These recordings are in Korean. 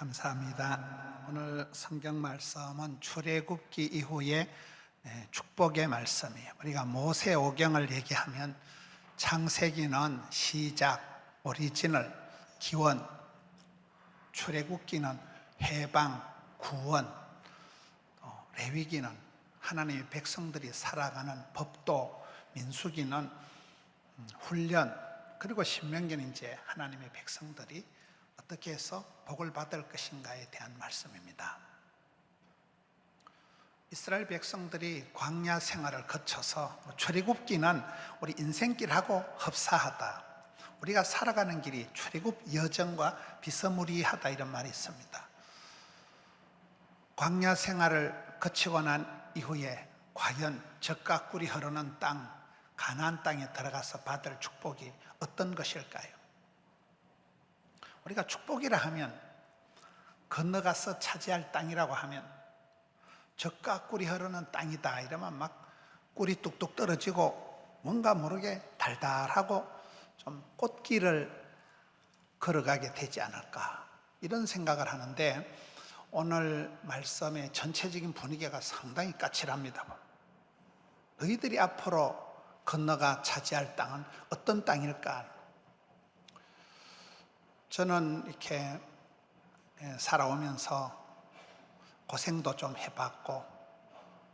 감사합니다. 오늘 성경 말씀은 출애굽기 이후에 축복의 말씀이에요. 우리가 모세오경을 얘기하면 창세기는 시작, 오리지널, 기원, 출애굽기는 해방, 구원, 레위기는 하나님의 백성들이 살아가는 법도, 민수기는 훈련, 그리고 신명기는 이제 하나님의 백성들이 어떻게 해서 복을 받을 것인가에 대한 말씀입니다. 이스라엘 백성들이 광야 생활을 거쳐서 출애굽기는 우리 인생길하고 흡사하다, 우리가 살아가는 길이 출애굽 여정과 비스무리하다, 이런 말이 있습니다. 광야 생활을 거치고 난 이후에 과연 젖과 꿀이 흐르는 땅, 가나안 땅에 들어가서 받을 축복이 어떤 것일까요? 우리가 축복이라 하면, 건너가서 차지할 땅이라고 하면 젖과 꿀이 흐르는 땅이다 이러면 막 꿀이 뚝뚝 떨어지고 뭔가 모르게 달달하고 좀 꽃길을 걸어가게 되지 않을까, 이런 생각을 하는데, 오늘 말씀의 전체적인 분위기가 상당히 까칠합니다. 너희들이 앞으로 건너가 차지할 땅은 어떤 땅일까? 저는 이렇게 살아오면서 고생도 좀 해봤고,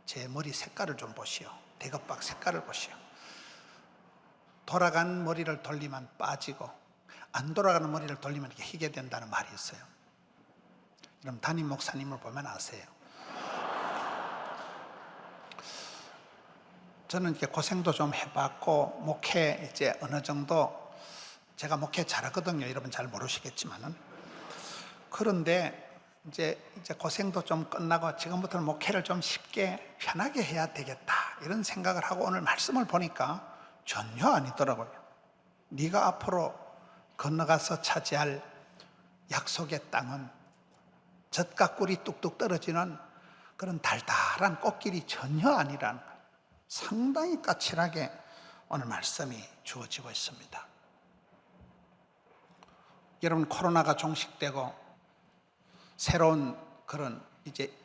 제 머리 색깔을 좀 보시오. 대겉박 색깔을 보시오. 돌아간 머리를 돌리면 빠지고 안 돌아가는 머리를 돌리면 이렇게 희게 된다는 말이 있어요. 그럼 담임 목사님을 보면 아세요. 저는 이렇게 고생도 좀 해봤고, 목회 이제 어느 정도, 제가 목회 잘하거든요. 여러분 잘 모르시겠지만은. 그런데 이제 고생도 좀 끝나고 지금부터는 목회를 좀 쉽게 편하게 해야 되겠다, 이런 생각을 하고 오늘 말씀을 보니까 전혀 아니더라고요. 네가 앞으로 건너가서 차지할 약속의 땅은 젖과 꿀이 뚝뚝 떨어지는 그런 달달한 꽃길이 전혀 아니라는 거예요. 상당히 까칠하게 오늘 말씀이 주어지고 있습니다. 여러분, 코로나가 종식되고 새로운 그런 이제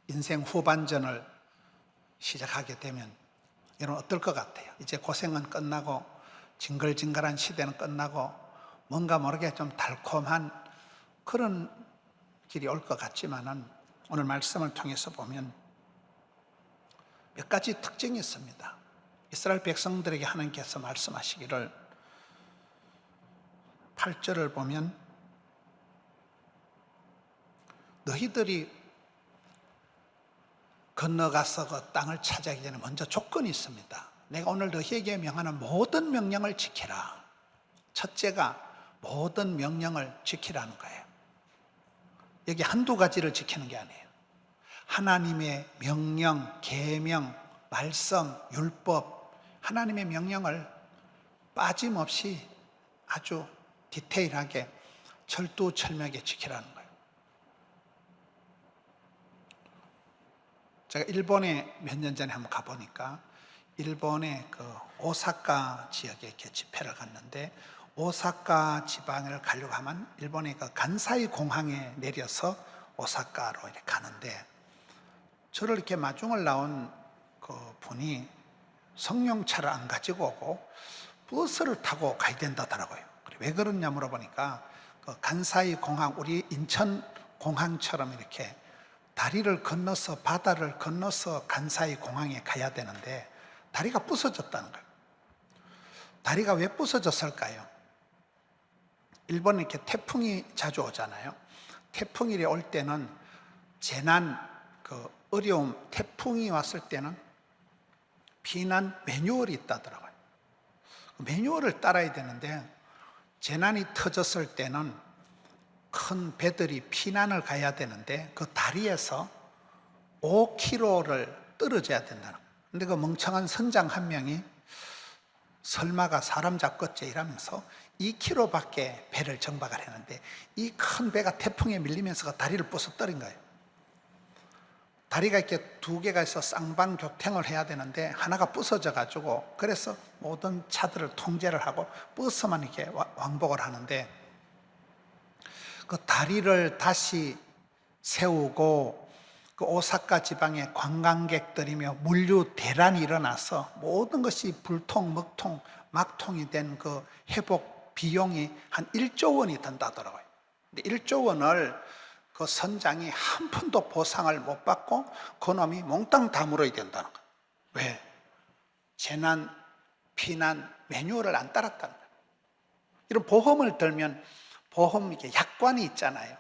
인생 후반전을 시작하게 되면 여러분 어떨 것 같아요? 이제 고생은 끝나고 징글징글한 시대는 끝나고 뭔가 모르게 좀 달콤한 그런 길이 올 것 같지만은, 오늘 말씀을 통해서 보면 몇 가지 특징이 있습니다. 이스라엘 백성들에게 하나님께서 말씀하시기를, 8절을 보면 너희들이 건너가서 그 땅을 차지하기 전에 먼저 조건이 있습니다. 내가 오늘 너희에게 명하는 모든 명령을 지키라. 첫째가 모든 명령을 지키라는 거예요. 여기 한두 가지를 지키는 게 아니에요. 하나님의 명령, 계명, 말씀, 율법, 하나님의 명령을 빠짐없이 아주 디테일하게 철두철미하게 지키라는 거예요. 제가 일본에 몇 년 전에 한번 가보니까, 일본의 그 오사카 지역에 이렇게 집회를 갔는데, 오사카 지방을 가려고 하면 일본의 그 간사이 공항에 내려서 오사카로 이렇게 가는데, 저를 이렇게 마중을 나온 그 분이 승용차를 안 가지고 오고 버스를 타고 가야 된다더라고요. 왜 그러냐 물어보니까, 그 간사이 공항, 우리 인천 공항처럼 이렇게 다리를 건너서, 바다를 건너서 간사이 공항에 가야 되는데 다리가 부서졌다는 거예요. 다리가 왜 부서졌을까요? 일본에 이렇게 태풍이 자주 오잖아요. 태풍이 올 때는 재난, 그 어려움, 태풍이 왔을 때는 피난 매뉴얼이 있다더라고요. 매뉴얼을 따라야 되는데, 재난이 터졌을 때는 큰 배들이 피난을 가야 되는데 그 다리에서 5km를 떨어져야 된다는 거예요. 근데 그 멍청한 선장 한 명이 설마가 사람 잡겠지 이러면서 2km밖에 배를 정박을 했는데, 이 큰 배가 태풍에 밀리면서 그 다리를 부서뜨린 거예요. 다리가 이렇게 두 개가 있어 쌍방교통을 해야 되는데 하나가 부서져 가지고, 그래서 모든 차들을 통제를 하고 버스만 이렇게 왕복을 하는데, 그 다리를 다시 세우고 그 오사카 지방에 관광객들이며 물류 대란이 일어나서 모든 것이 불통, 먹통, 막통이 된 그 회복 비용이 한 1조 원이 든다더라고요. 근데 1조 원을 그 선장이 한 푼도 보상을 못 받고 그놈이 몽땅 다 물어야 된다는 거예요. 왜? 재난, 피난 매뉴얼을 안 따랐다는 거예요. 이런 보험을 들면 보험 이게 약관이 있잖아요.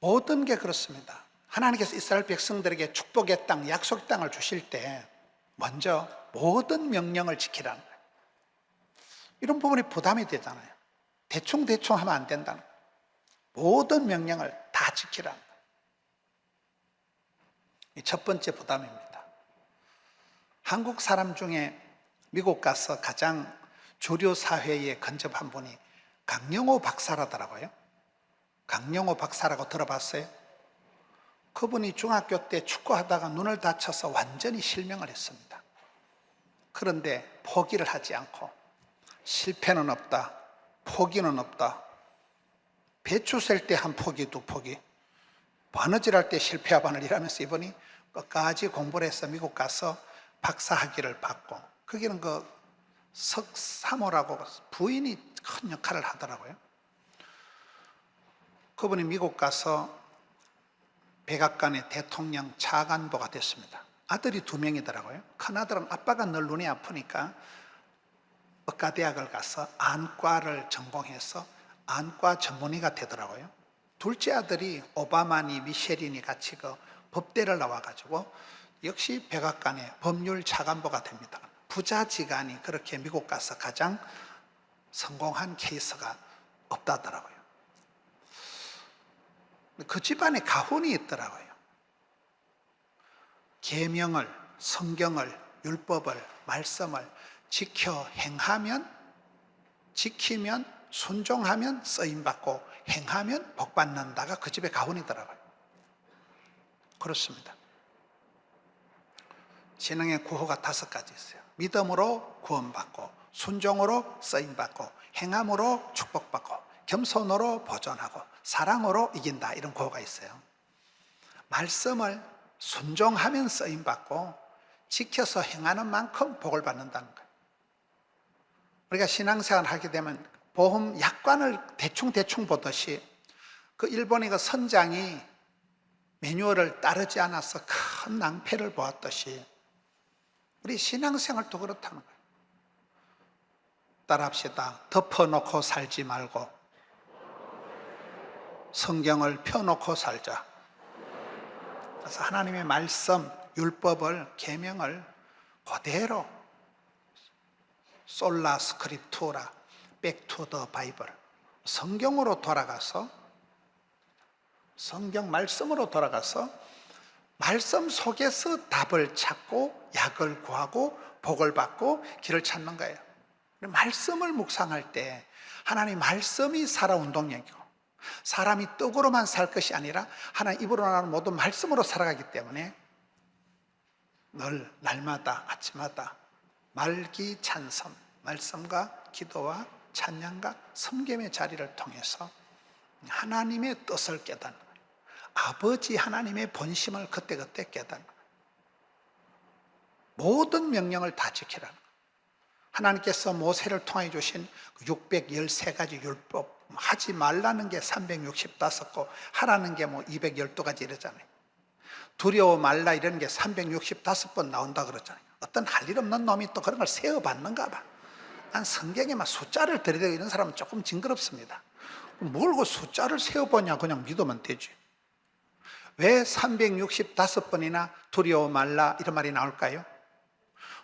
모든 게 그렇습니다. 하나님께서 이스라엘 백성들에게 축복의 땅, 약속의 땅을 주실 때 먼저 모든 명령을 지키라는 거예요. 이런 부분이 부담이 되잖아요. 대충 하면 안 된다는 거예요. 모든 명령을 다 지키라는 거예요. 첫 번째 부담입니다. 한국 사람 중에 미국 가서 가장 주류 사회에 근접한 분이 강영호 박사라더라고요. 강영호 박사라고 들어봤어요? 그분이 중학교 때 축구하다가 눈을 다쳐서 완전히 실명을 했습니다. 그런데 포기를 하지 않고 실패는 없다, 포기는 없다. 배추 셀 때 한 포기, 두 포기, 바느질 할 때 실패와 바늘 이라면서 이분이 끝까지 공부를 해서 미국 가서 박사 학위를 받고, 거기는 그 석사모라고 부인이 큰 역할을 하더라고요. 그분이 미국 가서 백악관의 대통령 차관보가 됐습니다. 아들이 2명이더라고요. 큰아들은 아빠가 늘 눈이 아프니까 의과대학을 가서 안과를 전공해서 안과 전문의가 되더라고요. 둘째 아들이 오바마니 미셸이니 같이 그 법대를 나와가지고 역시 백악관의 법률 차관보가 됩니다. 부자지간이 그렇게 미국 가서 가장 성공한 케이스가 없다더라고요. 그 집안에 가훈이 있더라고요. 계명을, 성경을, 율법을, 말씀을 지켜 행하면, 지키면, 순종하면 쓰임받고 행하면 복받는다가 그 집의 가훈이더라고요. 그렇습니다. 신앙의 구호가 5가지 있어요. 믿음으로 구원받고, 순종으로 쓰임받고, 행함으로 축복받고, 겸손으로 보존하고, 사랑으로 이긴다. 이런 구호가 있어요. 말씀을 순종하면 쓰임받고 지켜서 행하는 만큼 복을 받는다는 거예요. 우리가 신앙생활을 하게 되면 보험 약관을 대충 보듯이 그 일본의 그 선장이 매뉴얼을 따르지 않아서 큰 낭패를 보았듯이 우리 신앙생활도 그렇다는 거예요. 따라합시다. 덮어놓고 살지 말고 성경을 펴놓고 살자. 그래서 하나님의 말씀, 율법을, 계명을 그대로 솔라 스크립투라, 백투 더 바이블, 성경으로 돌아가서, 성경 말씀으로 돌아가서 말씀 속에서 답을 찾고 약을 구하고 복을 받고 길을 찾는 거예요. 말씀을 묵상할 때 하나님 말씀이 살아 운동력이고, 사람이 떡으로만 살 것이 아니라 하나님 입으로 나오는 모든 말씀으로 살아가기 때문에 늘 날마다 아침마다 말기 찬성, 말씀과 기도와 찬양과 섬김의 자리를 통해서 하나님의 뜻을 깨닫는 거예요. 아버지 하나님의 본심을 그때그때 깨닫는 거예요. 모든 명령을 다 지키라는 거예요. 하나님께서 모세를 통해 주신 613가지 율법, 하지 말라는 게 365고 하라는 게 뭐 212가지 이러잖아요. 두려워 말라 이런 게 365번 나온다 그러잖아요. 어떤 할 일 없는 놈이 또 그런 걸 세어받는가 봐. 난 성경에만 숫자를 들이대고 이런 사람은 조금 징그럽습니다. 뭘 그 숫자를 세어보냐, 그냥 믿으면 되지. 왜 365번이나 두려워 말라 이런 말이 나올까요?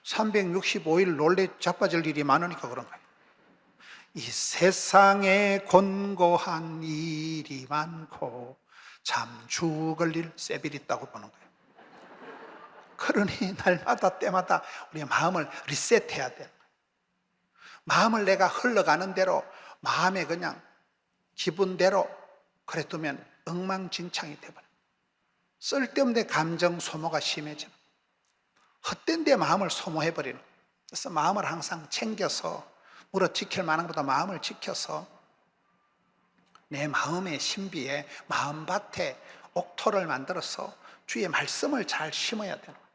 365일 놀래 자빠질 일이 많으니까 그런 거예요. 이 세상에 곤고한 일이 많고 참 죽을 일 세빌 있다고 보는 거예요. 그러니 날마다 때마다 우리의 마음을 리셋해야 돼요. 마음을 내가 흘러가는 대로, 마음에 그냥 기분대로 그래 두면 엉망진창이 돼버려요. 쓸데없는 감정 소모가 심해지는, 헛된 데 마음을 소모해버리는 거예요. 그래서 마음을 항상 챙겨서, 물어 지킬 만한 것보다 마음을 지켜서 내 마음의 신비에 마음밭에 옥토를 만들어서 주의 말씀을 잘 심어야 되는 거예요.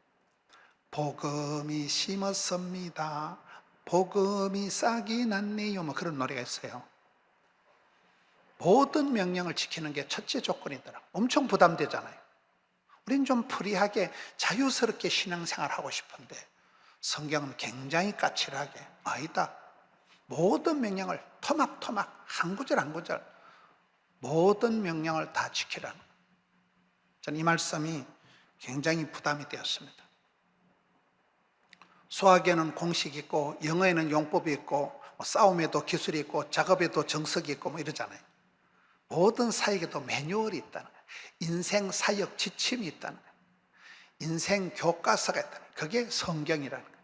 복음이 심었습니다. 복음이 싹이 났네요. 뭐 그런 노래가 있어요. 모든 명령을 지키는 게 첫째 조건이더라. 엄청 부담되잖아요. 우린 좀 프리하게 자유스럽게 신앙생활하고 싶은데 성경은 굉장히 까칠하게 아니다. 모든 명령을 토막토막 한 구절 한 구절 모든 명령을 다 지키라는 거예요. 저는 이 말씀이 굉장히 부담이 되었습니다. 수학에는 공식이 있고 영어에는 용법이 있고 싸움에도 기술이 있고 작업에도 정석이 있고 뭐 이러잖아요. 모든 사역에도 매뉴얼이 있다는 거예요. 인생 사역 지침이 있다는 거예요. 인생 교과서가 있다는 거예요. 그게 성경이라는 거예요.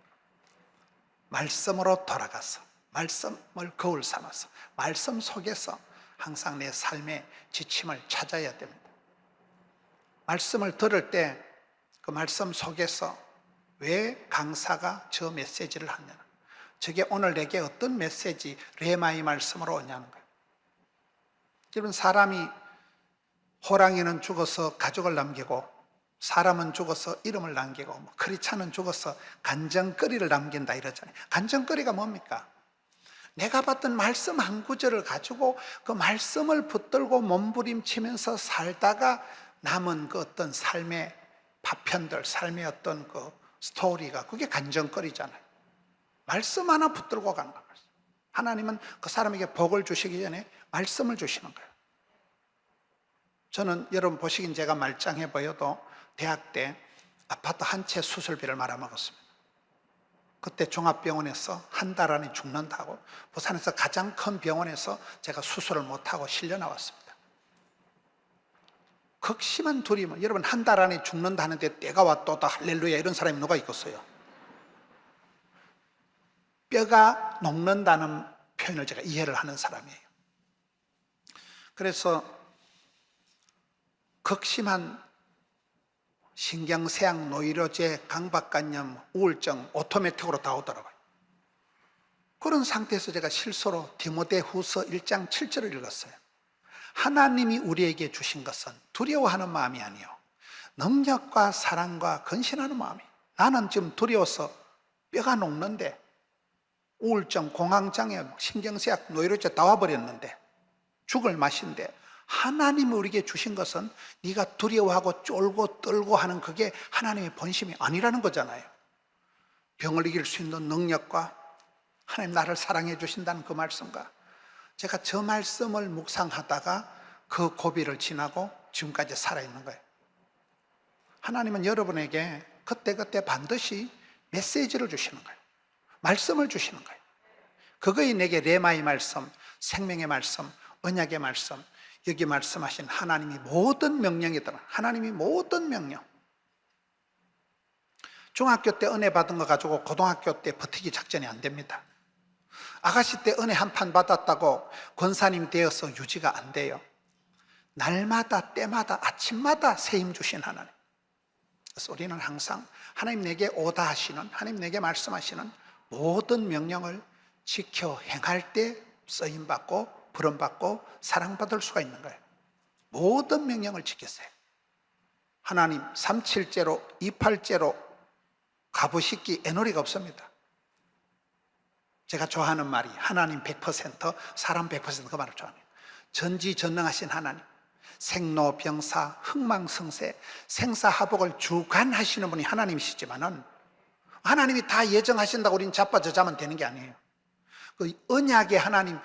말씀으로 돌아가서 말씀을 거울 삼아서 말씀 속에서 항상 내 삶의 지침을 찾아야 됩니다. 말씀을 들을 때 그 말씀 속에서 왜 강사가 저 메시지를 하냐는, 저게 오늘 내게 어떤 메시지 레마의 말씀으로 오냐는 거예요. 여러분, 사람이 호랑이는 죽어서 가족을 남기고 사람은 죽어서 이름을 남기고 크리스찬은 죽어서 간정거리를 남긴다 이러잖아요. 간정거리가 뭡니까? 내가 받던 말씀 한 구절을 가지고 그 말씀을 붙들고 몸부림치면서 살다가 남은 그 어떤 삶의 파편들, 삶의 어떤 그 스토리가 그게 간정거리잖아요. 말씀 하나 붙들고 가는 거예요. 하나님은 그 사람에게 복을 주시기 전에 말씀을 주시는 거예요. 저는 여러분 보시긴 제가 말짱해 보여도 대학 때 아파트 한 채 수술비를 말아먹었습니다. 그때 종합병원에서 한 달 안에 죽는다고 부산에서 가장 큰 병원에서 제가 수술을 못하고 실려 나왔습니다. 극심한 두려움. 여러분, 한 달 안에 죽는다는데 때가 왔도다 할렐루야 이런 사람이 누가 있겠어요? 뼈가 녹는다는 표현을 제가 이해를 하는 사람이에요. 그래서 극심한 신경쇠약, 노이로제, 강박관념, 우울증 오토매틱으로 다 오더라고요. 그런 상태에서 제가 실수로 디모데후서 1장 7절을 읽었어요. 하나님이 우리에게 주신 것은 두려워하는 마음이 아니요 능력과 사랑과 근신하는 마음이에요. 나는 지금 두려워서 뼈가 녹는데 우울증, 공황장애, 신경쇠약, 노이로제 다 와버렸는데 죽을 맛인데 하나님이 우리에게 주신 것은 네가 두려워하고 쫄고 떨고 하는 그게 하나님의 본심이 아니라는 거잖아요. 병을 이길 수 있는 능력과 하나님 나를 사랑해 주신다는 그 말씀과 제가 저 말씀을 묵상하다가 그 고비를 지나고 지금까지 살아있는 거예요. 하나님은 여러분에게 그때그때 반드시 메시지를 주시는 거예요. 말씀을 주시는 거예요. 그거이 내게 레마의 말씀, 생명의 말씀, 언약의 말씀, 여기 말씀하신 하나님이 모든 명령이더라. 하나님이 모든 명령. 중학교 때 은혜 받은 거 가지고 고등학교 때 버티기 작전이 안 됩니다. 아가씨 때 은혜 한 판 받았다고 권사님 되어서 유지가 안 돼요. 날마다 때마다 아침마다 새 힘 주신 하나님. 그래서 우리는 항상 하나님 내게 오다 하시는, 하나님 내게 말씀하시는 모든 명령을 지켜 행할 때 쓰임받고 부름받고 사랑받을 수가 있는 거예요. 모든 명령을 지키세요. 하나님 37제로 28제로 가부식기 애놀이가 없습니다. 제가 좋아하는 말이 하나님 100%, 사람 100% 그 말을 좋아합니다. 전지전능하신 하나님, 생로병사, 흥망성쇠, 생사하복을 주관하시는 분이 하나님이시지만은 하나님이 다 예정하신다고 우리는 자빠져자면 되는 게 아니에요. 그 언약의 하나님,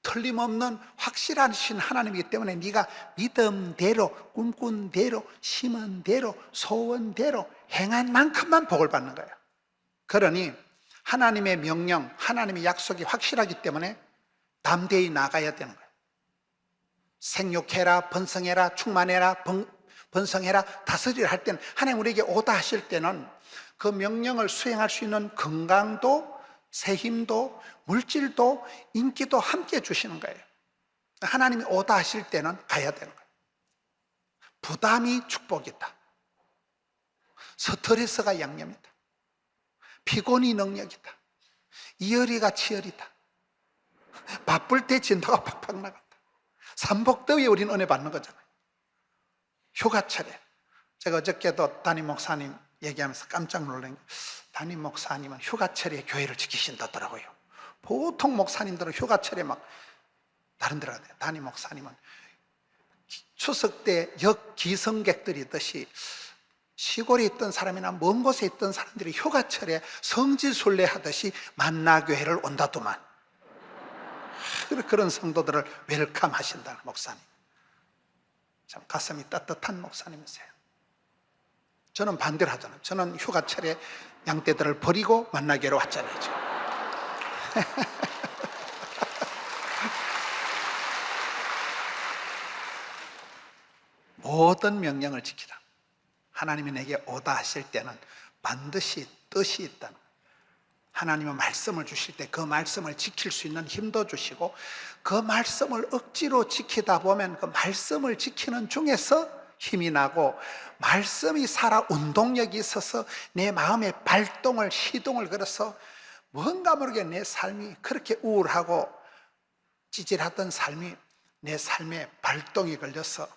틀림없는 확실하신 하나님이기 때문에 네가 믿음대로, 꿈꾼 대로, 심은 대로, 소원대로 행한 만큼만 복을 받는 거예요. 그러니 하나님의 명령, 하나님의 약속이 확실하기 때문에 담대히 나가야 되는 거예요. 생육해라, 번성해라, 충만해라, 번성해라, 다스리라 할 때는 하나님 우리에게 오다 하실 때는 그 명령을 수행할 수 있는 건강도, 새 힘도, 물질도, 인기도 함께 주시는 거예요. 하나님이 오다 하실 때는 가야 되는 거예요. 부담이 축복이다. 스트레스가 양념이다. 피곤이 능력이다. 이열이가 치열이다. 바쁠 때 진도가 팍팍 나간다. 삼복더위에 우리는 은혜 받는 거잖아요. 휴가철에. 제가 어저께도 담임 목사님 얘기하면서 깜짝 놀란 게, 담임 목사님은 휴가철에 교회를 지키신다더라고요. 보통 목사님들은 휴가철에 막 다른 데로 가요. 담임 목사님은 추석 때 역기성객들이 있듯이 시골에 있던 사람이나 먼 곳에 있던 사람들이 휴가철에 성지순례 하듯이 만나교회를 온다더만. 그런 성도들을 웰컴 하신다는 목사님. 참 가슴이 따뜻한 목사님이세요. 저는 반대로 하잖아요. 저는 휴가철에 양떼들을 버리고 만나교회로 왔잖아요. 지금. 모든 명령을 지키라. 하나님이 내게 오다 하실 때는 반드시 뜻이 있다는 거예요. 하나님은 말씀을 주실 때 그 말씀을 지킬 수 있는 힘도 주시고, 그 말씀을 억지로 지키다 보면 그 말씀을 지키는 중에서 힘이 나고, 말씀이 살아 운동력이 있어서 내 마음의 발동을, 시동을 걸어서 뭔가 모르게 내 삶이 그렇게 우울하고 찌질하던 삶이 내 삶에 발동이 걸려서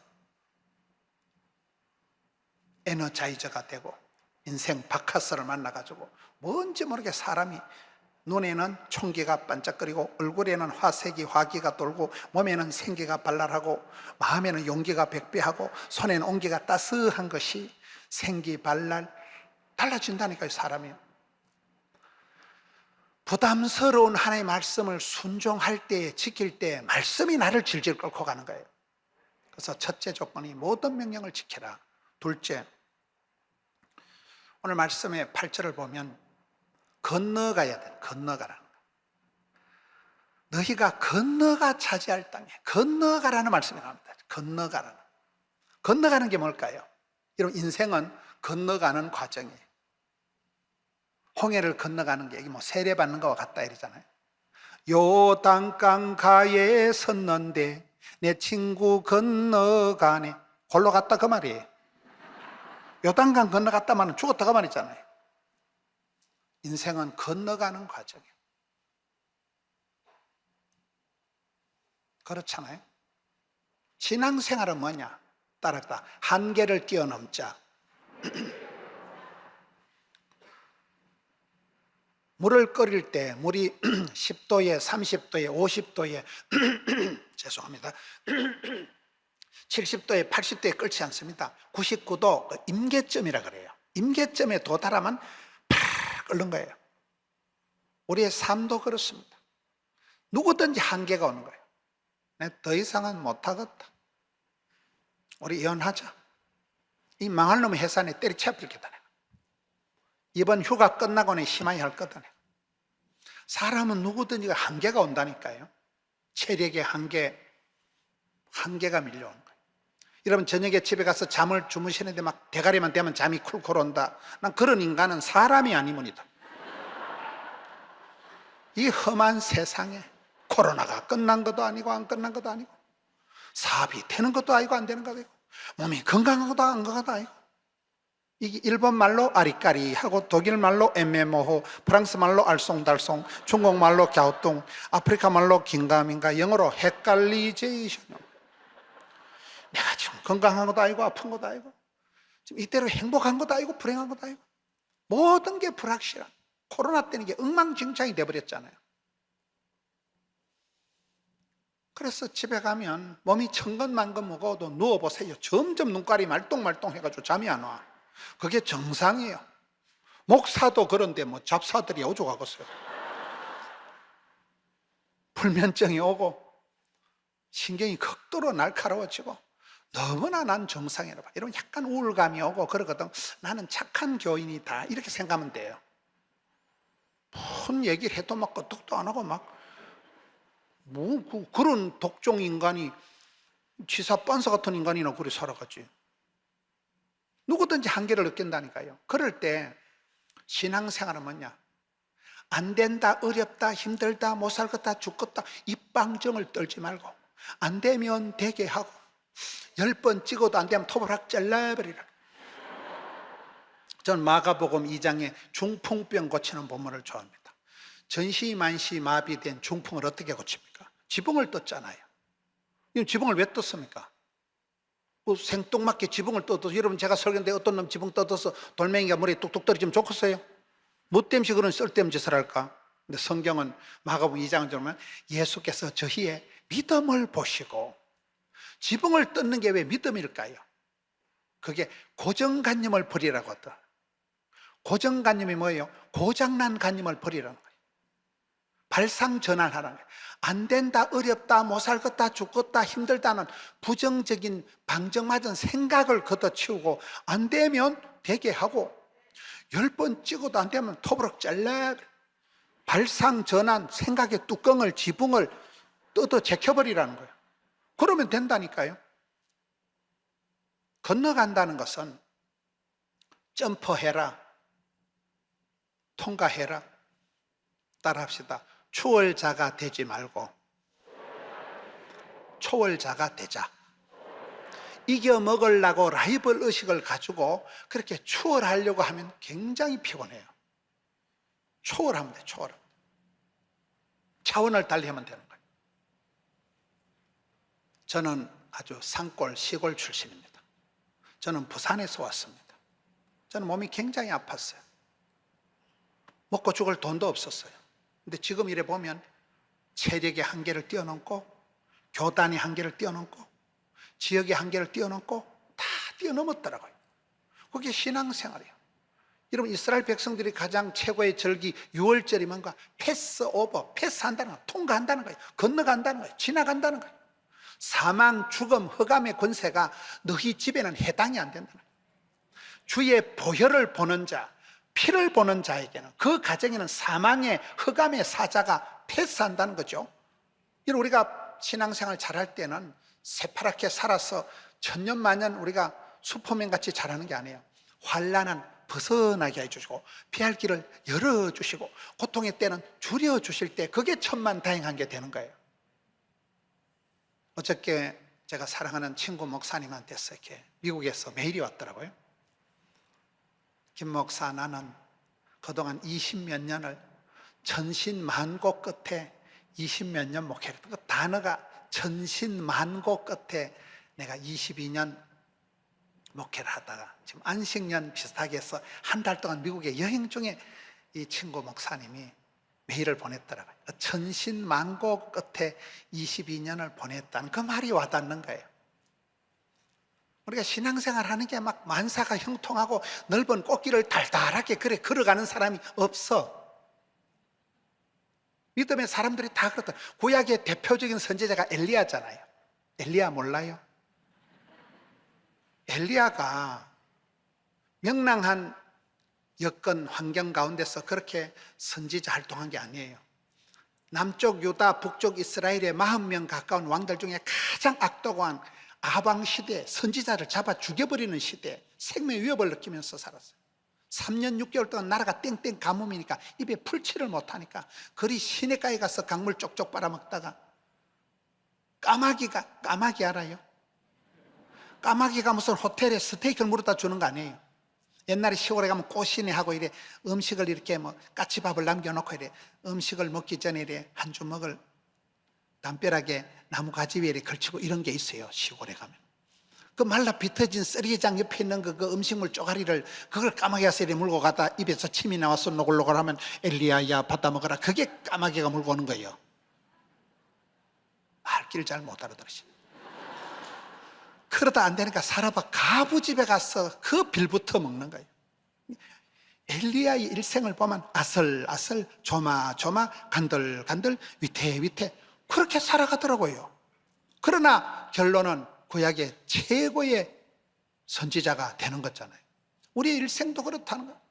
에너자이저가 되고 인생 바카스를 만나가지고 뭔지 모르게 사람이 눈에는 총기가 반짝거리고 얼굴에는 화기가 돌고 몸에는 생기가 발랄하고 마음에는 용기가 백배하고 손에는 온기가 따스한 것이 생기발랄 달라진다니까요. 사람이 부담스러운 하나님의 말씀을 순종할 때, 지킬 때 말씀이 나를 질질 끌고 가는 거예요. 그래서 첫째 조건이 모든 명령을 지켜라. 둘째, 오늘 말씀의 8절을 보면 건너가야 돼. 건너가라. 너희가 건너가 차지할 땅에 건너가라는 말씀이 나옵니다. 건너가라. 건너가는 게 뭘까요? 여러분, 인생은 건너가는 과정이에요. 홍해를 건너가는 게 뭐 세례받는 거와 같다 이러잖아요. 요단강 가에 섰는데 내 친구 건너가네. 골로 갔다 그 말이에요. 요단강 건너갔다면 죽었다 그 말이잖아요. 인생은 건너가는 과정이에요. 그렇잖아요. 신앙생활은 뭐냐? 따랐다. 한계를 뛰어넘자. 물을 끓일 때 물이 10도에 30도에 50도에 죄송합니다. 70도에 80도에 끓지 않습니다. 99도 임계점이라 그래요. 임계점에 도달하면 팍 끓는 거예요. 우리의 삶도 그렇습니다. 누구든지 한계가 오는 거예요. 내가 더 이상은 못하겠다. 우리 이혼하자. 이 망할 놈의 회사에 때리쳐 버리겠다. 이번 휴가 끝나고는 희망이 할 거다. 사람은 누구든지 한계가 온다니까요. 체력의 한계가 밀려오는 거예요. 여러분, 저녁에 집에 가서 잠을 주무시는데 막 대가리만 되면 잠이 쿨쿨 온다. 난 그런 인간은 사람이 아니문이다. 이 험한 세상에 코로나가 끝난 것도 아니고 안 끝난 것도 아니고, 사업이 되는 것도 아니고 안 되는 것도 아니고, 몸이 건강한 것도 안 건강한 것도 아니고, 이게 일본 말로 아리까리하고 독일 말로 애매모호, 프랑스 말로 알쏭달쏭, 중국 말로 갸우뚱, 아프리카 말로 긴가민가, 영어로 헷갈리제이션. 내가 지금 건강한 것도 아니고 아픈 것도 아니고, 지금 이때로 행복한 것도 아니고 불행한 것도 아니고, 모든 게 불확실한, 코로나 때는 이게 엉망진창이 돼버렸잖아요. 그래서 집에 가면 몸이 천근만근 무거워도 누워보세요. 점점 눈깔이 말똥말똥 해가지고 잠이 안 와. 그게 정상이에요. 목사도 그런데 뭐 잡사들이 오죽하겠어요. 불면증이 오고 신경이 극도로 날카로워지고, 너무나 난 정상이라 봐. 이러면 약간 우울감이 오고 그러거든. 나는 착한 교인이다 이렇게 생각하면 돼요. 뭔 얘기를 해도 막 끄떡도 안 하고 막 그런 독종 인간이, 지사 빤사 같은 인간이나 그래 살아가지. 누구든지 한계를 느낀다니까요. 그럴 때 신앙생활은 뭐냐? 안 된다, 어렵다, 힘들다, 못 살겠다, 죽겠다, 입방정을 떨지 말고, 안 되면 되게 하고, 10번 찍어도 안 되면 톱을 확 잘라버리라. 저는 마가복음 2장에 중풍병 고치는 본문을 좋아합니다. 전시만시 마비된 중풍을 어떻게 고칩니까? 지붕을 떴잖아요. 이 지붕을 왜 떴습니까? 뭐 생뚱맞게 지붕을 떠도, 여러분 제가 설교인데 어떤 놈 지붕 떠서 돌멩이가 머리에 뚝뚝 떨어지면 좋겠어요? 뭐 때문에 그런 쓸데없는 짓을 할까? 근데 성경은 마가복음 2장을 보면 예수께서 저희의 믿음을 보시고, 지붕을 뜯는 게 왜 믿음일까요? 그게 고정관념을 버리라고 하더라. 고정관념이 뭐예요? 고장난 관념을 버리라는 거예요. 발상전환하라는 거예요. 안 된다, 어렵다, 못 살겠다, 죽겠다, 힘들다는 부정적인 방정맞은 생각을 걷어치우고, 안 되면 되게 하고, 10번 찍어도 안 되면 토브럭 잘라. 발상전환, 생각의 뚜껑을, 지붕을 뜯어 제껴버리라는 거예요. 그러면 된다니까요. 건너간다는 것은 점프해라, 통과해라. 따라합시다. 추월자가 되지 말고 초월자가 되자. 이겨 먹으려고 라이벌 의식을 가지고 그렇게 추월하려고 하면 굉장히 피곤해요. 초월하면 돼, 초월하면 돼. 차원을 달리하면 되는 거예요. 저는 아주 산골, 시골 출신입니다. 저는 부산에서 왔습니다. 저는 몸이 굉장히 아팠어요. 먹고 죽을 돈도 없었어요. 근데 지금 이래 보면 체력의 한계를 뛰어넘고, 교단의 한계를 뛰어넘고, 지역의 한계를 뛰어넘고 다 뛰어넘었더라고요. 그게 신앙생활이에요. 여러분, 이스라엘 백성들이 가장 최고의 절기 6월절이 뭔가? 패스 오버, 패스한다는 거예요. 통과한다는 거예요. 건너간다는 거예요. 지나간다는 거예요. 사망, 죽음, 흑암의 권세가 너희 집에는 해당이 안 된다는 거예요. 주의 보혈을 보는 자, 피를 보는 자에게는, 그 가정에는 사망의, 흑암의 사자가 패스한다는 거죠. 여러분, 우리가 신앙생활 잘할 때는 새파랗게 살아서 천년만년 우리가 슈퍼맨 같이 잘하는 게 아니에요. 환난은 벗어나게 해주시고, 피할 길을 열어주시고, 고통의 때는 줄여주실 때, 그게 천만다행한 게 되는 거예요. 어저께 제가 사랑하는 친구 목사님한테서 이렇게 미국에서 메일이 왔더라고요. 김 목사, 나는 그동안 20몇 년을 천신만고 끝에 20몇 년 목회를, 그 단어가 천신만고 끝에 내가 22년 목회를 하다가 지금 안식년 비슷하게 해서 한 달 동안 미국에 여행 중에 이 친구 목사님이 메일을 보냈더라고요. 천신만고 끝에 22년을 보냈다는 그 말이 와닿는 거예요. 우리가 신앙생활 하는 게 막 만사가 형통하고 넓은 꽃길을 달달하게 그래 걸어가는 사람이 없어. 믿음의 사람들이 다 그렇다. 구약의 대표적인 선지자가 엘리야잖아요. 엘리야 몰라요? 엘리야가 명랑한 여건 환경 가운데서 그렇게 선지자 활동한 게 아니에요. 남쪽 유다, 북쪽 이스라엘의 40명 가까운 왕들 중에 가장 악독한 아방 시대에 선지자를 잡아 죽여버리는 시대에 생명 위협을 느끼면서 살았어요. 3년 6개월 동안 나라가 땡땡 가뭄이니까 입에 풀칠을 못하니까 그리 시내가에 가서 강물 쪽쪽 빨아먹다가 까마귀 알아요? 까마귀가 무슨 호텔에 스테이크를 물어다 주는 거 아니에요. 옛날에 시골에 가면 꽃시내하고 이래 음식을 이렇게 뭐 까치밥을 남겨놓고 이래 음식을 먹기 전에 이래 한 주먹을 담벼락에 나무 가지 위에 걸치고 이런 게 있어요. 시골에 가면 그 말라 비터진 쓰레기장 옆에 있는 그 음식물 쪼가리를 그걸 까마귀가 세리 물고 가다 입에서 침이 나와서 노글노글 하면 엘리야야 받아 먹어라. 그게 까마귀가 물고 오는 거예요. 말귀를 잘 못 알아들으시. 그러다 안 되니까 사라바 가부집에 가서 그 빌부터 먹는 거예요. 엘리야의 일생을 보면 아슬아슬 조마조마 간들간들 위태위태 그렇게 살아가더라고요. 그러나 결론은 구약의 최고의 선지자가 되는 거잖아요. 우리의 일생도 그렇다는 거예요.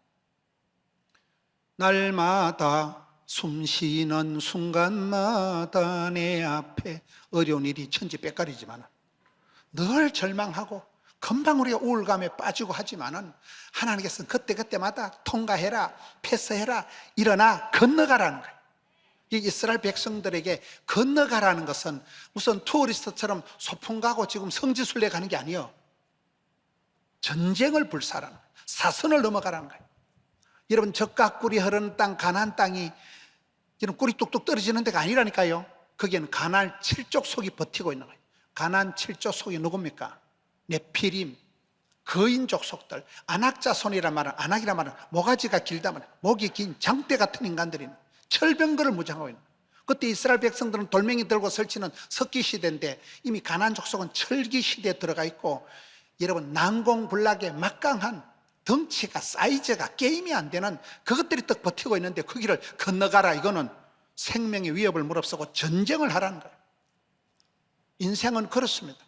날마다 숨쉬는 순간마다 내 앞에 어려운 일이 천지백갈이지만 늘 절망하고 금방 우리가 우울감에 빠지고 하지만은 하나님께서는 그때그때마다 통과해라, 패스해라, 일어나, 건너가라는 거예요. 이 이스라엘 백성들에게 건너가라는 것은 무슨 투어리스트처럼 소풍 가고 지금 성지순례 가는 게 아니에요. 전쟁을 불사라는 거예요. 사선을 넘어가라는 거예요. 여러분, 젖과 꿀이 흐르는 땅 가나안 땅이 여러분 꿀이 뚝뚝 떨어지는 데가 아니라니까요. 거기에는 가나안 7족 속이 버티고 있는 거예요. 가나안 7족속이 누굽니까? 네피림, 거인족 속들, 안악자손이란 말은, 안악이란 말은 모가지가 길다 말이야. 목이 긴 장대 같은 인간들이 철병거를 무장하고 있는 거예요. 그때 이스라엘 백성들은 돌멩이 들고 설치는 석기 시대인데 이미 가나안 족속은 철기 시대에 들어가 있고, 여러분 난공불락의 막강한 덩치가, 사이즈가 게임이 안 되는 그것들이 딱 버티고 있는데 거기를 건너가라, 이거는 생명의 위협을 무릅쓰고 전쟁을 하라는 거예요. 인생은 그렇습니다.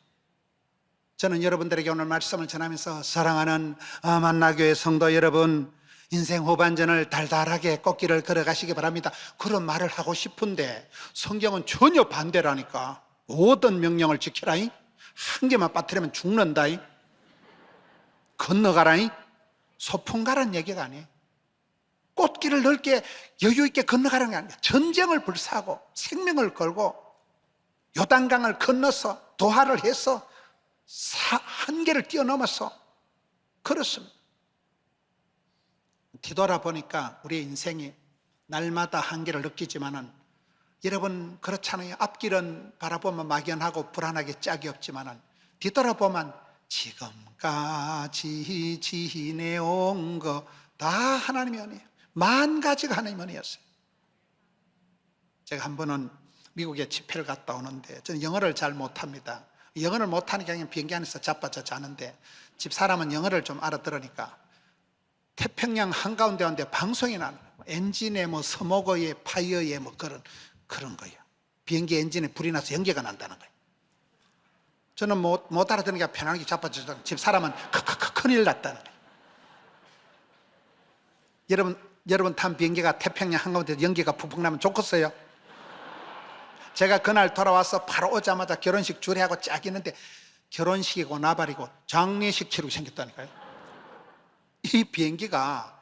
저는 여러분들에게 오늘 말씀을 전하면서 사랑하는 만나교회 성도 여러분, 인생 후반전을 달달하게 꽃길을 걸어가시기 바랍니다. 그런 말을 하고 싶은데 성경은 전혀 반대라니까. 모든 명령을 지키라이, 한 개만 빠뜨리면 죽는다이, 건너가라이, 소풍 가라는 얘기가 아니에요. 꽃길을 넓게 여유 있게 건너가라는 게 아니에요. 전쟁을 불사하고 생명을 걸고 요단강을 건너서 도하를 해서 한계를 뛰어넘어서, 그렇습니다. 뒤돌아보니까 우리의 인생이 날마다 한계를 느끼지만은, 여러분 그렇잖아요. 앞길은 바라보면 막연하고 불안하게 짝이 없지만은 뒤돌아보면 지금까지 지내온 거 다 하나님의 은혜예요. 만 가지가 하나님의 은혜였어요. 제가 한 번은 미국에 집회를 갔다 오는데, 저는 영어를 잘 못합니다. 영어를 못하니까 그냥 비행기 안에서 자빠져 자는데, 집사람은 영어를 좀 알아들으니까 태평양 한가운데 왔는데 방송이 나는 거예요. 엔진에 뭐 서모거에 파이어에 뭐 그런 거예요. 비행기 엔진에 불이 나서 연기가 난다는 거예요. 저는 못 알아들으니까 편안하게 자빠져, 집사람은 큰일 났다는 거예요. 여러분 탄 비행기가 태평양 한가운데 연기가 푹푹 나면 좋겠어요? 제가 그날 돌아와서 바로 오자마자 결혼식 주례하고 쫙 있는데, 결혼식이고 나발이고 장례식 치르고 생겼다니까요. 이 비행기가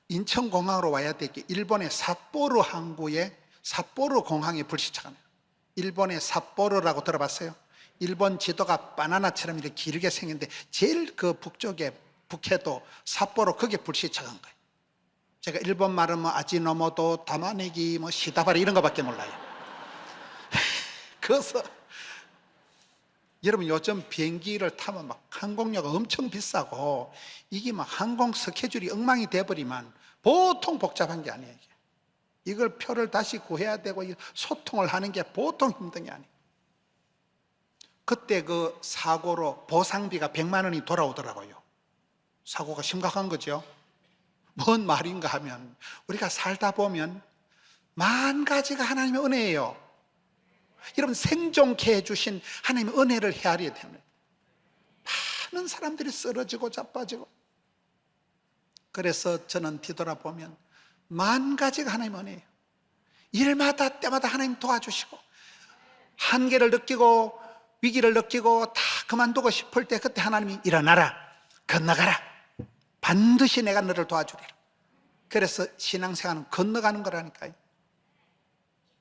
인천공항으로 와야 될 게 일본의 삿포로 항구에, 삿포로 공항에 불시착하네요. 일본의 삿포로라고 들어봤어요? 일본 지도가 바나나처럼 이렇게 길게 생겼는데 제일 그 북쪽에 북해도 삿포로, 거기에 불시착한 거예요. 제가 일본 말은 뭐 아지노모도, 다마네기, 뭐 시다바리 이런 거밖에 몰라요. 그래서 여러분 요즘 비행기를 타면 막 항공료가 엄청 비싸고 이게 막 항공 스케줄이 엉망이 돼버리면 보통 복잡한 게 아니에요. 이걸 표를 다시 구해야 되고 소통을 하는 게 보통 힘든 게 아니에요. 그때 그 사고로 보상비가 100만 원이 돌아오더라고요. 사고가 심각한 거죠. 뭔 말인가 하면, 우리가 살다 보면 만 가지가 하나님의 은혜예요. 여러분 생존케 해주신 하나님의 은혜를 헤아려야 됩니다. 많은 사람들이 쓰러지고 자빠지고, 그래서 저는 뒤돌아보면 만 가지가 하나님의 은혜예요. 일마다 때마다 하나님 도와주시고, 한계를 느끼고 위기를 느끼고 다 그만두고 싶을 때 그때 하나님이 일어나라, 건너가라, 반드시 내가 너를 도와주리라. 그래서 신앙생활은 건너가는 거라니까요.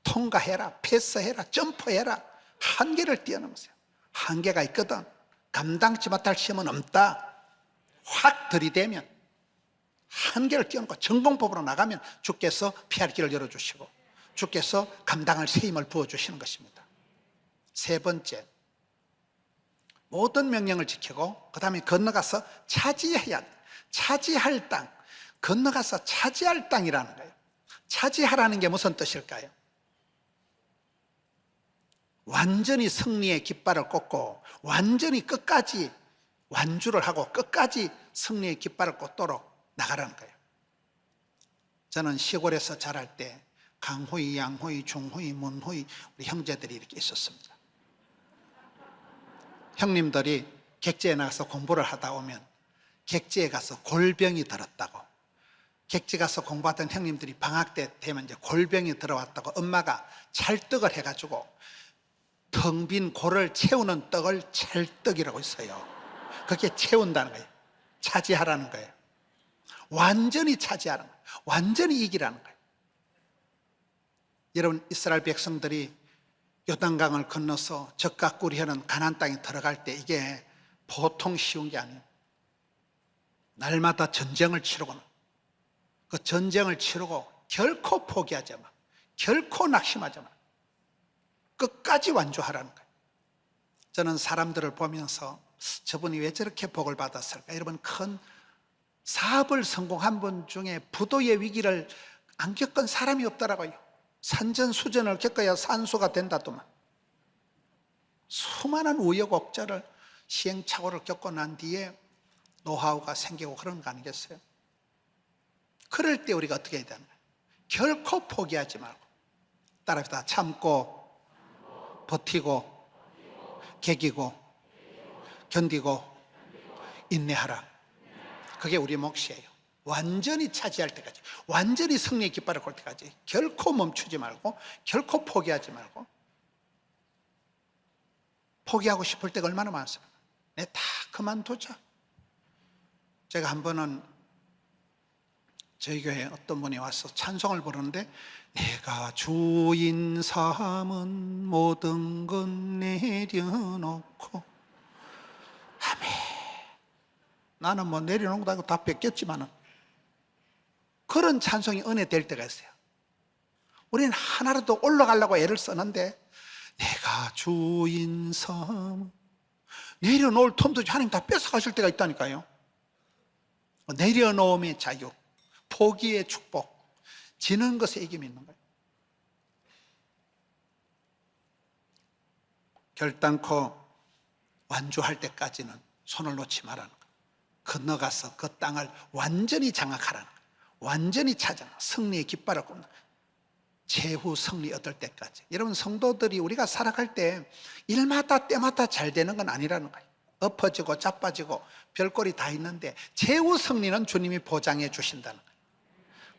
통과해라, 패스해라, 점프해라, 한계를 뛰어넘으세요. 한계가 있거든. 감당치 못할 시험은 없다. 확 들이대면, 한계를 뛰어넘고 전공법으로 나가면 주께서 피할 길을 열어주시고 주께서 감당할 새 힘을 부어주시는 것입니다. 세 번째, 모든 명령을 지키고 그 다음에 건너가서 차지해야 돼. 차지할 땅, 건너가서 차지할 땅이라는 거예요. 차지하라는 게 무슨 뜻일까요? 완전히 승리의 깃발을 꽂고 완전히 끝까지 완주를 하고 끝까지 승리의 깃발을 꽂도록 나가라는 거예요. 저는 시골에서 자랄 때 강호이, 양호이, 중호이, 문호이 우리 형제들이 이렇게 있었습니다. 형님들이 객지에 나가서 공부를 하다 오면 객지에 가서 골병이 들었다고, 객지 가서 공부하던 형님들이 방학 때 되면 이제 골병이 들어왔다고 엄마가 찰떡을 해가지고 텅 빈 골을 채우는 떡을 찰떡이라고 있어요. 그게 채운다는 거예요. 차지하라는 거예요. 완전히 차지하라는 거예요. 완전히 이기라는 거예요. 여러분, 이스라엘 백성들이 요단강을 건너서 젖과 꿀이 흐르는 가나안 땅에 들어갈 때 이게 보통 쉬운 게 아니에요. 날마다 전쟁을 치르고는 그 전쟁을 치르고 결코 포기하지 마, 결코 낙심하지 마, 끝까지 완주하라는 거예요. 저는 사람들을 보면서 저분이 왜 저렇게 복을 받았을까? 여러분, 큰 사업을 성공한 분 중에 부도의 위기를 안 겪은 사람이 없더라고요. 산전수전을 겪어야 산수가 된다더만. 수많은 우여곡절을 시행착오를 겪고 난 뒤에 노하우가 생기고 그런 거 아니겠어요? 그럴 때 우리가 어떻게 해야 되나? 결코 포기하지 말고, 따라합시다. 참고, 버티고, 개기고, 견디고, 인내하라. 그게 우리 몫이에요. 완전히 차지할 때까지, 완전히 승리의 깃발을 걸 때까지 결코 멈추지 말고, 결코 포기하지 말고. 포기하고 싶을 때가 얼마나 많습니까? 내 다 그만두자. 제가 한 번은 저희 교회에 어떤 분이 와서 찬송을 부르는데, 내가 주인 삼은 모든 건 내려놓고, 아멘. 나는 뭐 내려놓는다고 다 뺏겼지만은, 그런 찬송이 은혜 될 때가 있어요. 우리는 하나라도 올라가려고 애를 쓰는데, 내가 주인 삼, 내려놓을 틈도 하나님 다 뺏어가실 때가 있다니까요. 내려놓음의 자유, 포기의 축복, 지는 것에 이김이 있는 거예요. 결단코 완주할 때까지는 손을 놓지 말라는 거예요. 건너가서 그 땅을 완전히 장악하라는 거예요. 완전히 찾아 승리의 깃발을 꼽는 거예요. 최후 승리 얻을 때까지. 여러분, 성도들이 우리가 살아갈 때 일마다 때마다 잘 되는 건 아니라는 거예요. 엎어지고 자빠지고 별꼴이 다 있는데 최후 승리는 주님이 보장해 주신다는 거예요.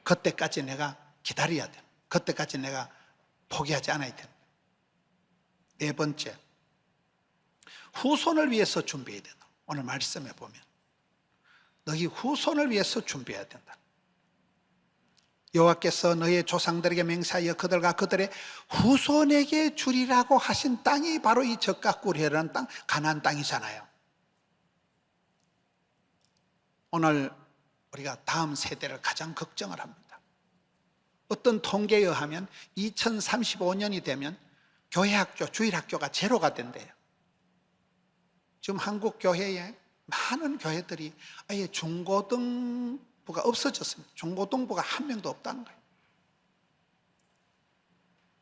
그때까지 내가 기다려야 돼. 그때까지 내가 포기하지 않아야 돼. 네 번째, 후손을 위해서 준비해야 된다. 오늘 말씀해 보면 너희 후손을 위해서 준비해야 된다. 여호와께서 너희의 조상들에게 맹세하여 그들과 그들의 후손에게 주리라고 하신 땅이 바로 이 적각구리라는 땅, 가나안 땅이잖아요. 오늘 우리가 다음 세대를 가장 걱정을 합니다. 어떤 통계에 의하면 2035년이 되면 교회학교, 주일학교가 제로가 된대요. 지금 한국 교회에 많은 교회들이 아예 중고등부가 없어졌습니다. 중고등부가 한 명도 없다는 거예요.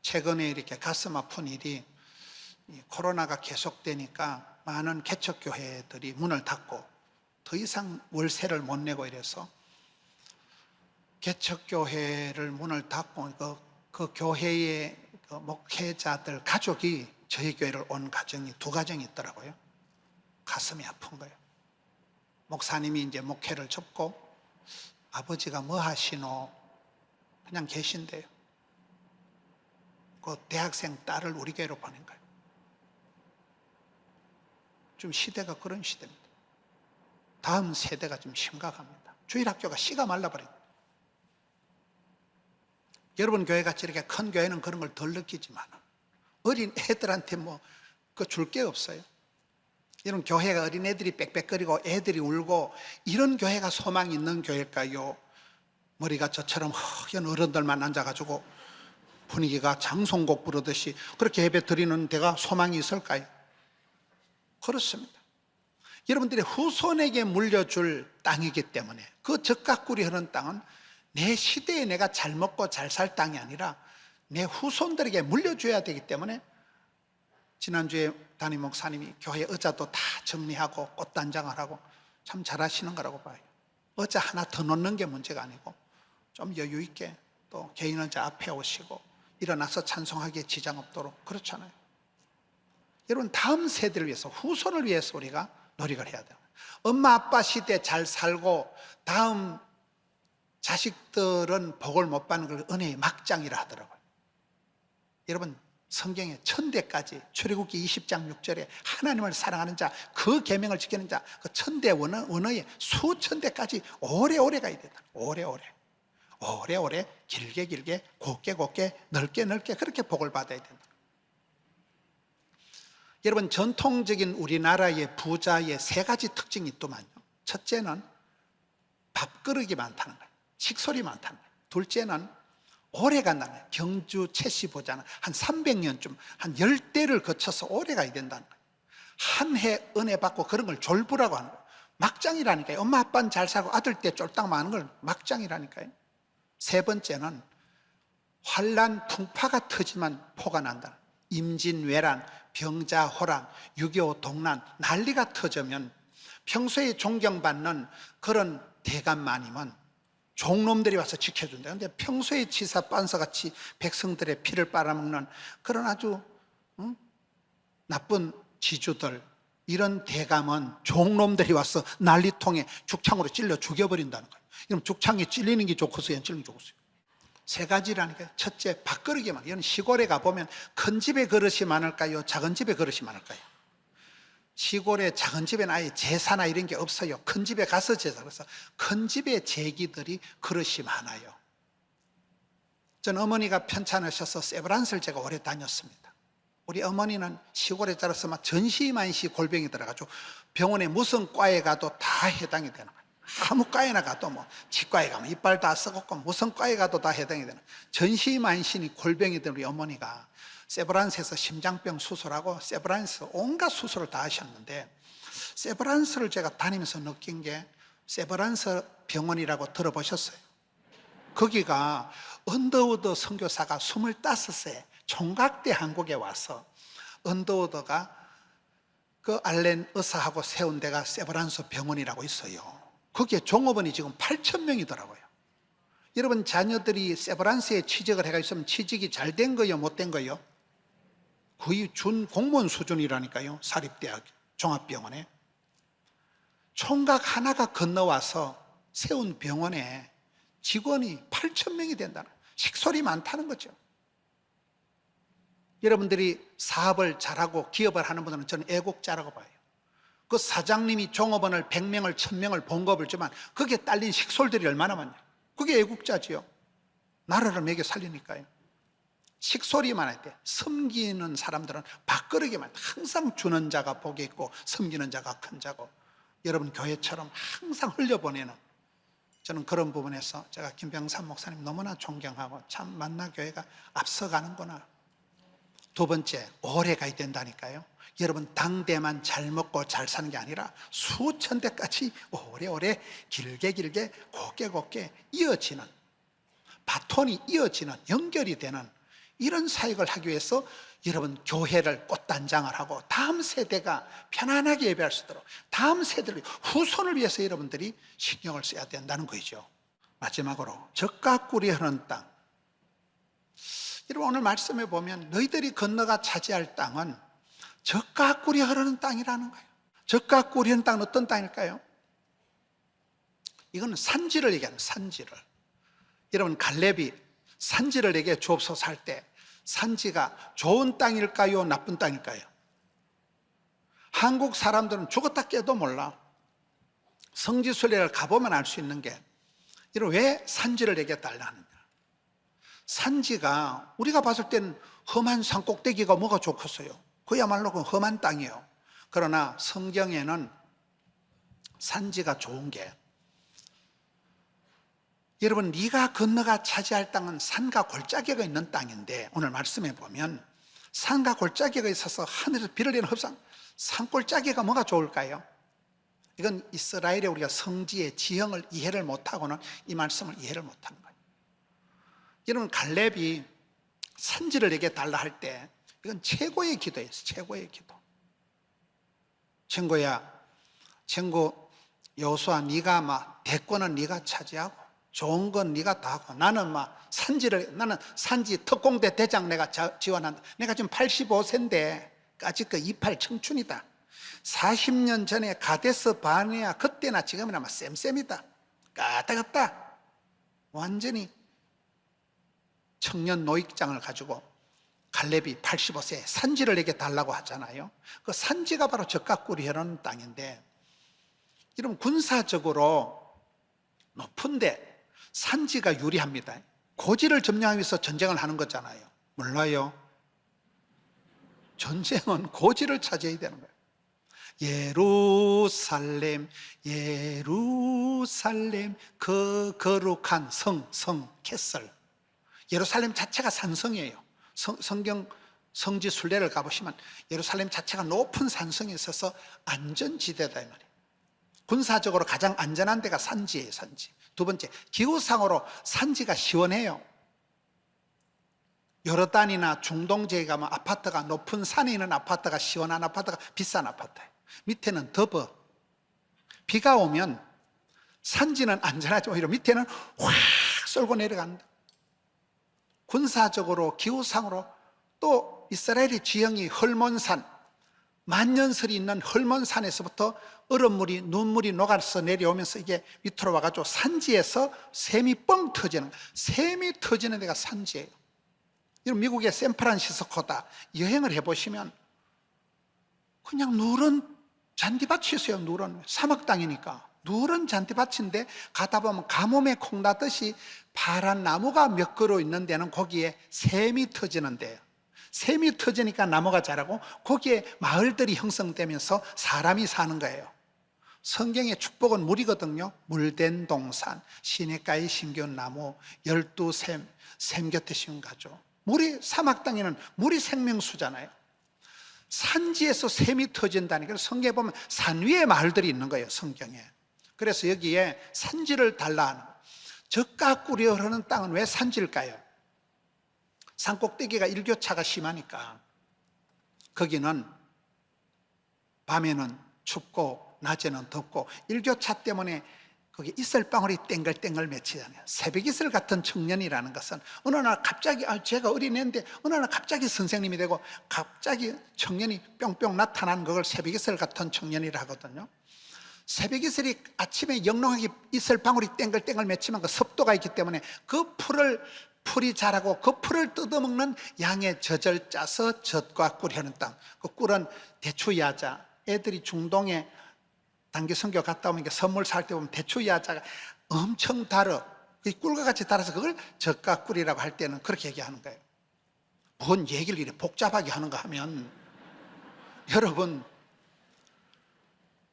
최근에 이렇게 가슴 아픈 일이, 코로나가 계속되니까 많은 개척교회들이 문을 닫고 더 이상 월세를 못 내고 이래서 개척교회를 문을 닫고 그 교회의 그 목회자들 가족이 저희 교회를 온 가정이 두 가정이 있더라고요. 가슴이 아픈 거예요. 목사님이 이제 목회를 접고 아버지가 뭐 하시노? 그냥 계신대요. 그 대학생 딸을 우리 교회로 보낸 거예요. 좀 시대가 그런 시대입니다. 다음 세대가 좀 심각합니다. 주일학교가 씨가 말라버린 거예요. 여러분 교회같이 이렇게 큰 교회는 그런 걸 덜 느끼지만 어린 애들한테 뭐 그 줄 게 없어요. 이런 교회가 어린애들이 빽빽거리고 애들이 울고 이런 교회가 소망이 있는 교회일까요? 머리가 저처럼 허연 어른들만 앉아가지고 분위기가 장송곡 부르듯이 그렇게 예배 드리는 데가 소망이 있을까요? 그렇습니다. 여러분들이 후손에게 물려줄 땅이기 때문에 그 적각구리 흐르는 땅은 내 시대에 내가 잘 먹고 잘 살 땅이 아니라 내 후손들에게 물려줘야 되기 때문에 지난주에 담임 목사님이 교회 의자도 다 정리하고 꽃단장을 하고 참 잘하시는 거라고 봐요. 의자 하나 더 놓는 게 문제가 아니고 좀 여유 있게 또 개인 의자 앞에 오시고 일어나서 찬송하기에 지장 없도록 그렇잖아요. 여러분 다음 세대를 위해서 후손을 위해서 우리가 노력을 해야 돼요. 엄마 아빠 시대 잘 살고 다음 자식들은 복을 못 받는 걸 은혜의 막장이라 하더라고요. 여러분 성경에 천대까지 출애굽기 20장 6절에 하나님을 사랑하는 자, 그 계명을 지키는 자, 그 천대 원어에 수천대까지 오래오래 가야 된다. 오래오래 길게 곱게 넓게 그렇게 복을 받아야 된다. 여러분 전통적인 우리나라의 부자의 세 가지 특징이 있더만요. 첫째는 밥그릇이 많다는 거예요. 식솔이 많다는 거예요. 둘째는 오래 간다는 거예요. 경주 채씨 보자는 한 300년쯤 한 10대를 거쳐서 오래 가야 된다는 거예요. 한 해 은혜 받고 그런 걸 졸부라고 하는 거예요. 막장이라니까요. 엄마 아빠는 잘 살고 아들 때 쫄딱 많은 걸 막장이라니까요. 세 번째는 환란 풍파가 터지만 포가 난다. 임진왜란, 병자호란, 6.25 동란 난리가 터지면 평소에 존경받는 그런 대감마님은 종놈들이 와서 지켜준다. 근데 평소에 지사 빤서같이 백성들의 피를 빨아먹는 그런 아주 나쁜 지주들, 이런 대감은 종놈들이 와서 난리통에 죽창으로 찔러 죽여버린다는 거예요. 그럼 죽창에 찔리는 게 좋겠어요? 안 찔리는 게 좋겠어요? 세 가지라니까요. 첫째, 밥그릇이만. 이건 시골에 가보면 큰 집에 그릇이 많을까요? 작은 집에 그릇이 많을까요? 시골에 작은 집에는 아예 제사나 이런 게 없어요. 큰 집에 가서 제사. 그래서 큰 집에 제기들이 그릇이 많아요. 전 어머니가 편찮으셔서 세브란스를 제가 오래 다녔습니다. 우리 어머니는 시골에 자라서 막 전시만시 골병이 들어가지고 병원에 무슨 과에 가도 다 해당이 되는 거예요. 아무 과에나 가도 뭐 치과에 가면 이빨 다 썩었고 무슨 과에 가도 다 해당이 되는 전시만신이 골병이 된 우리 어머니가 세브란스에서 심장병 수술하고 세브란스 온갖 수술을 다 하셨는데, 세브란스를 제가 다니면서 느낀 게, 세브란스 병원이라고 들어보셨어요? 거기가 언더우드 선교사가 25세 총각 때 한국에 와서 언더우드가 그 알렌 의사하고 세운 데가 세브란스 병원이라고 있어요. 거기에 종업원이 지금 8,000명이더라고요. 여러분 자녀들이 세브란스에 취직을 해가 있으면 취직이 잘 된 거요, 못 된 거요? 거의 준 공무원 수준이라니까요. 사립대학 종합병원에 총각 하나가 건너와서 세운 병원에 직원이 8,000명이 된다는, 식솔이 많다는 거죠. 여러분들이 사업을 잘하고 기업을 하는 분들은 저는 애국자라고 봐요. 그 사장님이 종업원을 100명을 1000명을 봉급을 주면 거기에 딸린 식솔들이 얼마나 많냐. 그게 애국자지요. 나라를 먹여 살리니까요. 식솔이 많을 때 섬기는 사람들은 밥그릇에만 항상 주는 자가 복이 있고 섬기는 자가 큰 자고, 여러분 교회처럼 항상 흘려보내는, 저는 그런 부분에서 제가 김병삼 목사님 너무나 존경하고 참 만나교회가 앞서가는구나. 두 번째, 오래 가야 된다니까요. 여러분 당대만 잘 먹고 잘 사는 게 아니라 수천 대까지 오래오래 길게 곱게 이어지는, 바톤이 이어지는, 연결이 되는 이런 사역을 하기 위해서 여러분 교회를 꽃단장을 하고 다음 세대가 편안하게 예배할 수 있도록 다음 세대를, 후손을 위해서 여러분들이 신경을 써야 된다는 거죠. 마지막으로 젖과 꿀이 흐르는 땅. 여러분 오늘 말씀에 보면 너희들이 건너가 차지할 땅은 젖과 꿀이 흐르는 땅이라는 거예요. 젖과 꿀이 흐르는 땅은 어떤 땅일까요? 이건 산지를 얘기하는, 산지를. 여러분 갈렙이 산지를 내게 주옵소서 할 때 산지가 좋은 땅일까요, 나쁜 땅일까요? 한국 사람들은 죽었다 깨도 몰라. 성지순례를 가보면 알 수 있는 게, 여러분 왜 산지를 내게 달라 하느냐. 산지가 우리가 봤을 때는 험한 산 꼭대기가 뭐가 좋겠어요? 그야말로 그 험한 땅이에요. 그러나 성경에는 산지가 좋은 게, 여러분 네가 건너가 차지할 땅은 산과 골짜기가 있는 땅인데, 오늘 말씀에 보면 산과 골짜기가 있어서 하늘에서 비를 내는 흡상, 산골짜기가 뭐가 좋을까요? 이건 이스라엘의 우리가 성지의 지형을 이해를 못하고는 이 말씀을 이해를 못하는 거예요. 여러분 갈렙이 산지를 내게 달라 할 때 이건 최고의 기도예요. 최고의 기도. 친구 여호수아, 네가 막 대권은 네가 차지하고 좋은 건 네가 다 하고 나는 나는 산지 특공대 대장 내가 지원한다. 내가 지금 85세인데 아직 그 이팔 청춘이다. 40년 전에 가데스 바네아 그때나 지금이나 쌤쌤이다. 까딱없다. 완전히 청년 노익장을 가지고 갈렙이 85세에 산지를 내게 달라고 하잖아요. 그 산지가 바로 젖과 꿀이 흐르는 땅인데, 여러분 군사적으로 높은데 산지가 유리합니다. 고지를 점령하기 위해서 전쟁을 하는 거잖아요. 몰라요? 전쟁은 고지를 차지해야 되는 거예요. 예루살렘 예루살렘 그 거룩한 성 캐슬. 예루살렘 자체가 산성이에요. 성경 성지 순례를 가보시면 예루살렘 자체가 높은 산성에 있어서 안전지대다 이 말이에요. 군사적으로 가장 안전한 데가 산지예요. 산지. 두 번째, 기후상으로 산지가 시원해요. 요르단이나 중동 지역에 가면 아파트가, 높은 산에 있는 아파트가, 시원한 아파트가 비싼 아파트예요. 밑에는 더워. 비가 오면 산지는 안전하지만 오히려 밑에는 확 쏠고 내려간다. 군사적으로, 기후상으로, 또 이스라엘의 지형이 헐몬산, 만년설이 있는 헐몬산에서부터 얼음물이, 눈물이 녹아서 내려오면서 이게 밑으로 와가지고 산지에서 샘이 뻥 터지는, 샘이 터지는 데가 산지예요. 미국의 샌프란시스코다 여행을 해보시면 그냥 누런 잔디밭이 있어요. 누런, 사막 땅이니까 누런 잔디밭인데 가다 보면 가뭄에 콩나듯이 파란 나무가 몇 그루 있는 데는 거기에 샘이 터지는 데예요. 샘이 터지니까 나무가 자라고 거기에 마을들이 형성되면서 사람이 사는 거예요. 성경의 축복은 물이거든요. 물된 동산, 시냇가에 심겨온 나무, 12샘, 샘 곁에 심은 가죠. 물이, 사막 땅에는 물이 생명수잖아요. 산지에서 샘이 터진다니까. 성경에 보면 산 위에 마을들이 있는 거예요, 성경에. 그래서 여기에 산지를 달라 하는 거예요. 젖과 꿀이 흐르는 땅은 왜 산지일까요? 산 꼭대기가 일교차가 심하니까. 거기는 밤에는 춥고 낮에는 덥고 일교차 때문에 거기 이슬방울이 땡글땡글 맺히잖아요. 새벽이슬 같은 청년이라는 것은 어느 날 갑자기, 제가 어린애인데 어느 날 갑자기 선생님이 되고 갑자기 청년이 뿅뿅 나타나는 그걸 새벽이슬 같은 청년이라 하거든요. 새벽이슬이 아침에 영롱하게 이슬방울이 땡글땡글 맺히면 그 습도가 있기 때문에 그 풀이 자라고 그 풀을 뜯어먹는 양의 젖을 짜서 젖과 꿀이 흐르는 땅. 그 꿀은 대추야자. 애들이 중동에 단기 선교 갔다 오면 선물 살 때 보면 대추야자가 엄청 달어. 꿀과 같이 달아서 그걸 젖과 꿀이라고 할 때는 그렇게 얘기하는 거예요. 뭔 얘기를 이렇게 복잡하게 하는가 하면, 여러분,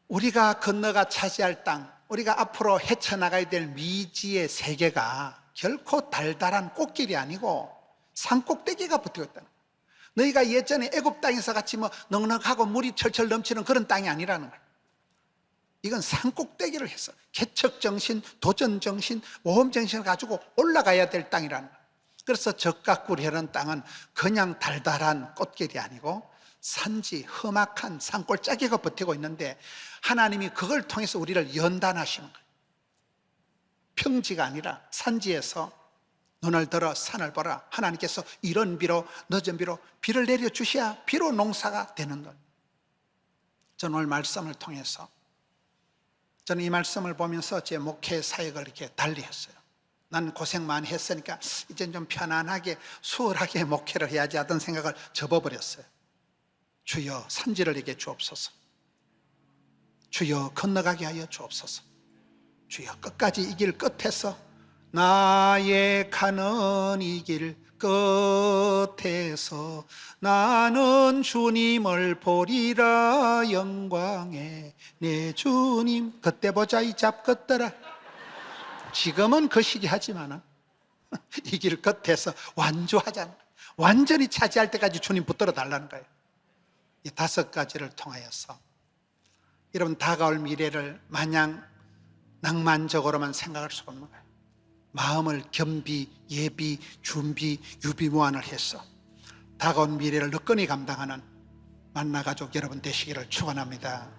우리가 건너가 차지할 땅, 우리가 앞으로 헤쳐나가야 될 미지의 세계가 결코 달달한 꽃길이 아니고 산꼭대기가 붙어 있다는 거예요. 너희가 예전에 애굽 땅에서 같이 넉넉하고 물이 철철 넘치는 그런 땅이 아니라는 거예요. 이건 산꼭대기를 해서 개척정신, 도전정신, 모험정신을 가지고 올라가야 될 땅이라는 거예요. 그래서 젖과 꿀이 흐르는 땅은 그냥 달달한 꽃길이 아니고 산지, 험악한 산골짜기가 버티고 있는데 하나님이 그걸 통해서 우리를 연단하시는 거예요. 평지가 아니라 산지에서 눈을 들어 산을 보라. 하나님께서 이른 비로 늦은 비로 비를 내려주셔야 비로 농사가 되는 것. 저는 오늘 말씀을 통해서, 저는 이 말씀을 보면서 제 목회 사역을 이렇게 달리했어요. 난 고생 많이 했으니까 이제 좀 편안하게 수월하게 목회를 해야지 하던 생각을 접어버렸어요. 주여 산지를 내게 주옵소서. 주여 건너가게 하여 주옵소서. 주여 끝까지 이 길 끝에서, 나의 가는 이 길 끝에서 나는 주님을 보리라. 영광의 내 주님. 그때 보자 이 잡것들아. 지금은 그 시기 하지만 이 길 끝에서 완주하잖아. 완전히 차지할 때까지 주님 붙들어 달라는 거예요. 이 5가지를 통하여서 여러분, 다가올 미래를 마냥 낭만적으로만 생각할 수 없는 거예요. 마음을 겸비, 예비, 준비, 유비무환을 해서 다가온 미래를 너끈히 감당하는 만나 가족 여러분 되시기를 축원합니다.